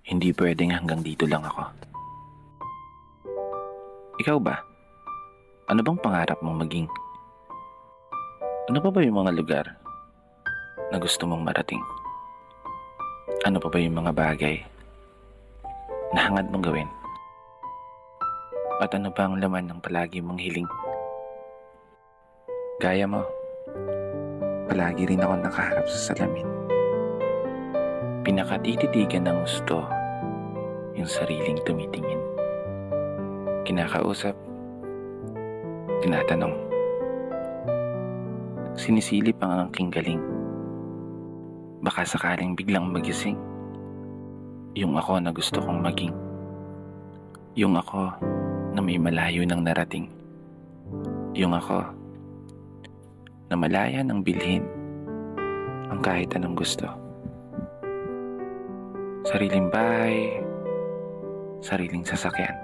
Hindi pwedeng hanggang dito lang ako. Ikaw ba? Ano bang pangarap mong maging? Ano pa ba yung mga lugar na gusto mong marating? Ano pa ba yung mga bagay na hangad mong gawin? At ano ba ang laman ng palagi mong hiling? Gaya mo, palagi rin ako nakaharap sa salamin. Pinakatititigan ng gusto yung sariling tumitingin. Kinakausap, tinatanong. Sinisilip ang aking galing. Baka sakaling biglang magising. Yung ako na gusto kong maging. Yung ako na may malayo ng narating. Yung ako na malaya ng bilhin ang kahit anong gusto. Sariling bahay, sariling sasakyan,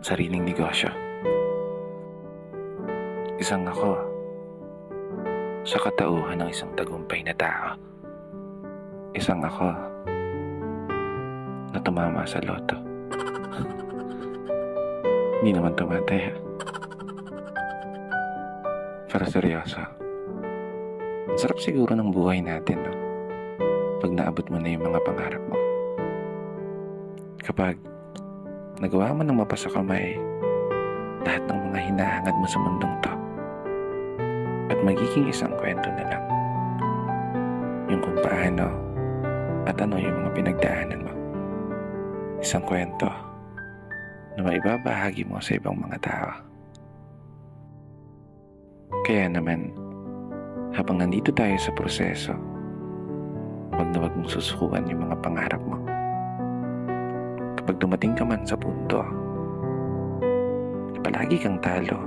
sariling negosyo. Isang ako sa katauhan ng isang tagumpay na tao. Isang ako na tumama sa loto. Hindi naman tumataya. Para seryoso. Ang sarap siguro ng buhay natin, no? Pag naabot mo na yung mga pangarap mo. Kapag nagawa mo ng mapasa kamay lahat ng mga hinahangad mo sa mundong to. At magiging isang kwento na lang. Yung kung paano at ano yung mga pinagdaanan mo. Isang kwento na maibabahagi mo sa ibang mga tao. Kaya naman, habang nandito tayo sa proseso, wag na wag mong susukuan yung mga pangarap mo. Kapag dumating ka man sa punto, palagi kang talo.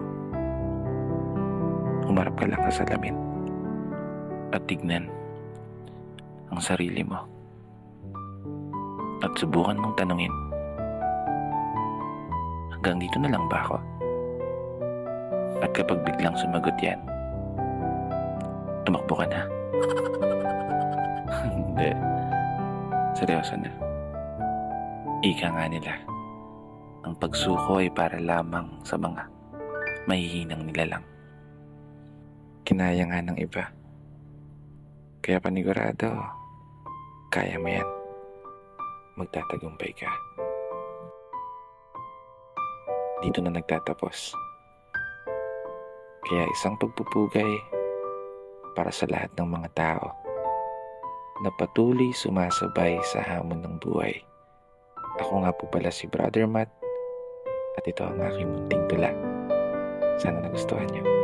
Humarap ka lang sa salamin at tignan ang sarili mo. At subukan mong tanungin, hanggang dito na lang ba ako? At kapag biglang sumagot yan, tumakbo ka na. Hindi. Seryoso na. Ika nga nila, ang pagsuko ay para lamang sa mga mahihinang nilalang. Kinaya nga ng iba. Kaya panigurado, kaya mo yan. Magtatagumpay ka. Dito na nagtatapos. Kaya isang pagpupugay para sa lahat ng mga tao na patuloy sumasabay sa hamon ng buhay. Ako nga po pala si Brother Matt at ito ang aking munting tula. Sana nagustuhan niyo.